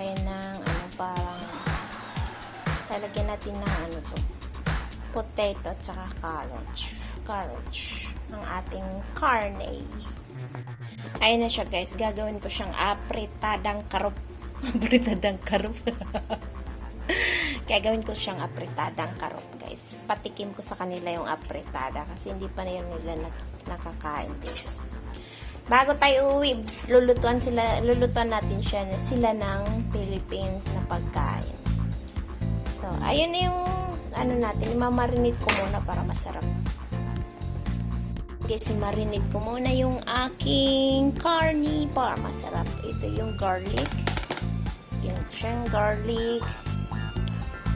tayo ng parang lalagyan natin ng potato at saka carrots ang ating carne. Ayun na siya guys, gagawin ko siyang apritadang karup. Apritadang karup. Gagawin ko siyang apritadang karup guys. Patikim ko sa kanila yung apritada kasi hindi pa nila nakakain din. Bago tayo uwi, lulutuan natin sila ng Philippines na pagkain. So, ayun na yung natin, imamarinate ko muna para masarap. Kasi marinate ko muna yung aking carne para masarap. Ito yung garlic. Yung siyang garlic.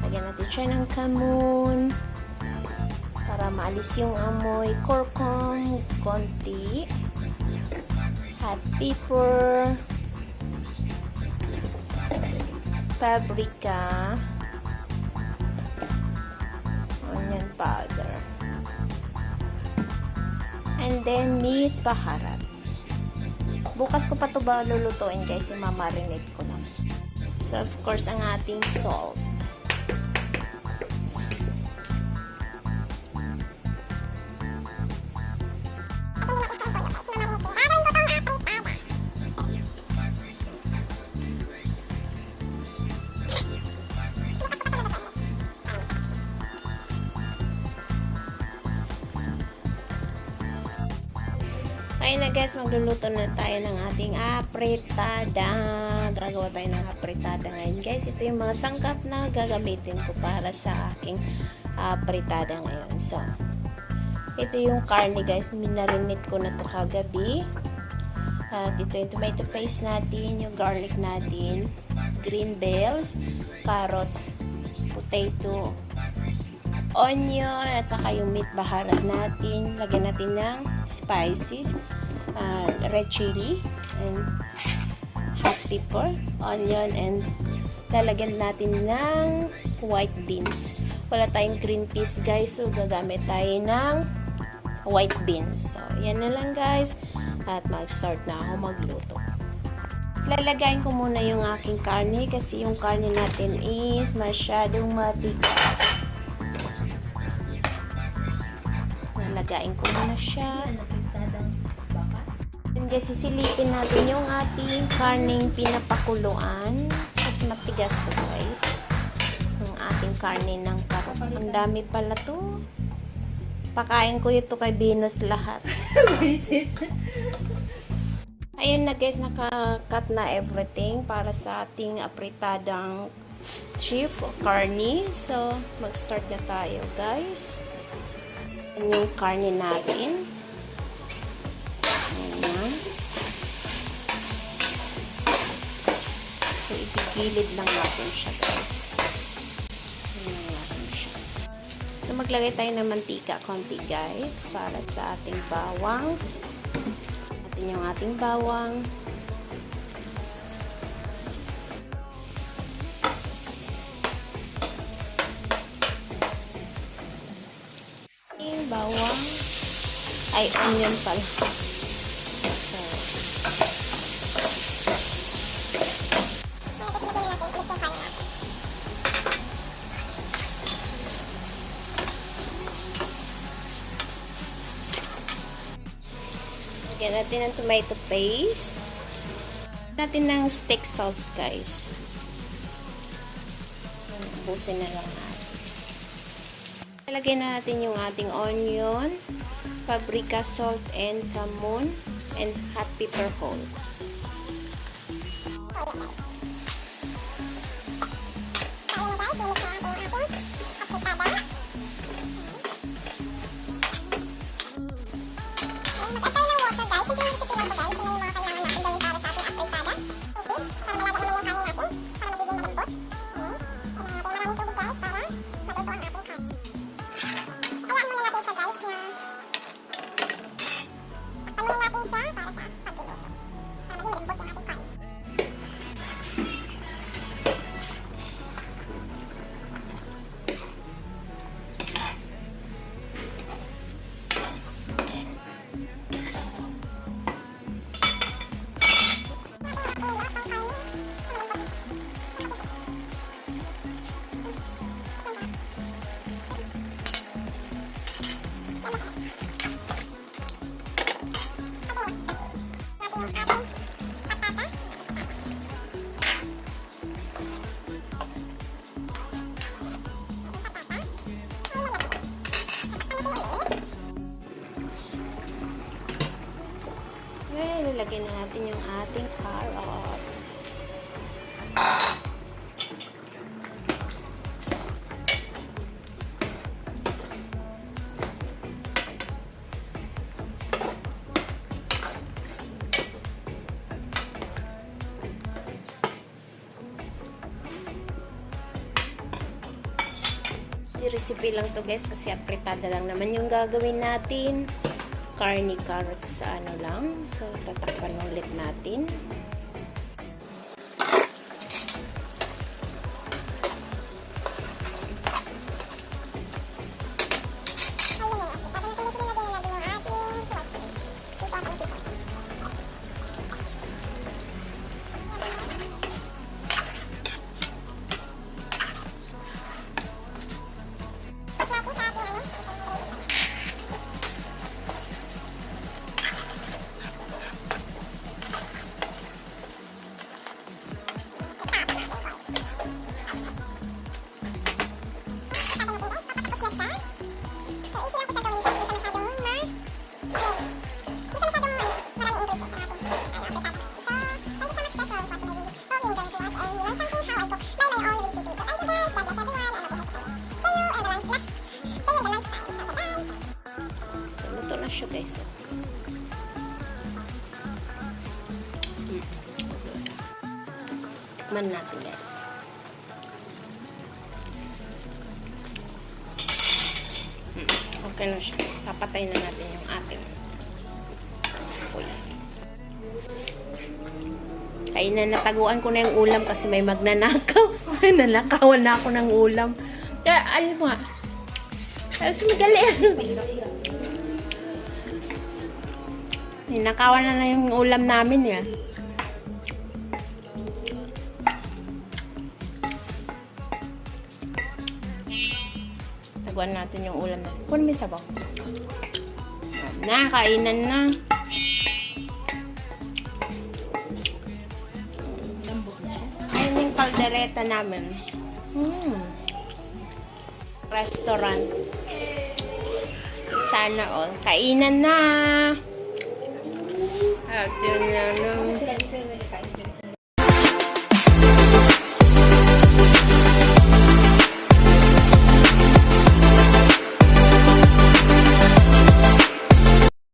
Lagyan natin siya ng kamon para maalis yung amoy. Kurkum, konti. Hot pepper. Paprika. Onion powder. And then, meat baharat. Bukas ko pa ito ba lulutuin guys, imamarinate ko lang. So, of course, ang ating salt. Ayun na guys, magluluto na tayo ng ating apritada. Gagawa tayo ng apritada ngayon guys. Ito yung mga sangkap na gagamitin ko para sa aking apritada ngayon. So, ito yung karne guys. Minarinate ko na ito kagabi. At ito yung tomato paste natin, yung garlic natin, green bells, carrots, potato, onion, at saka yung meat baharat natin. Lagyan natin ng spices, red chili, and hot pepper, onion, and lalagyan natin ng white beans. Wala tayong green peas guys, so gagamit tayo ng white beans. So, yan na lang guys. At mag-start na ako magluto. Lalagayin ko muna yung aking karne kasi yung karne natin is masyadong matigas. Lalagayin ko muna siya. And guys, sisilipin natin yung ating karneng pinapakuluan. Kasi matigas to guys. Yung ating karne ng karot. Ang dami pala to. Pakain ko ito kay Venus lahat. Ayun na guys, naka-cut na everything para sa ating apritadang chip o karne. So, mag-start na tayo guys. Yan yung karne natin. Ayan. So, igigilid lang natin siya guys. Ayan natin siya. So, maglagay tayo ng mantika konti guys para sa ating bawang. Natin yung ating bawang. Yung bawang ay onion pala. So, lagyan natin ng tomato paste. Natin ng steak sauce guys. Busin na lang natin. Ilagay na natin yung ating onion, paprika, salt, and kamon, and hot pepper whole. lagyan na natin yung ating carrot. Recipe lang to guys kasi apritada lang naman yung gagawin natin. Carne carrots sa ano lang. So tatakpan ulit natin. Siya guys. Man natin yan. Okay na siya. Papatay na natin yung ating apoy. Kaya nataguan ko na yung ulam kasi may magnanakaw. Nanakawan na ako ng ulam. Kaya alam mo nga. Ayos madali. Ninakawan na yung ulam namin ya. Taguan natin yung ulam na. Kunin mo yung sabaw. Na, kainan na. Ayun yung kaldereta namin. Restaurant. Sana all. Kainan na. At yun na.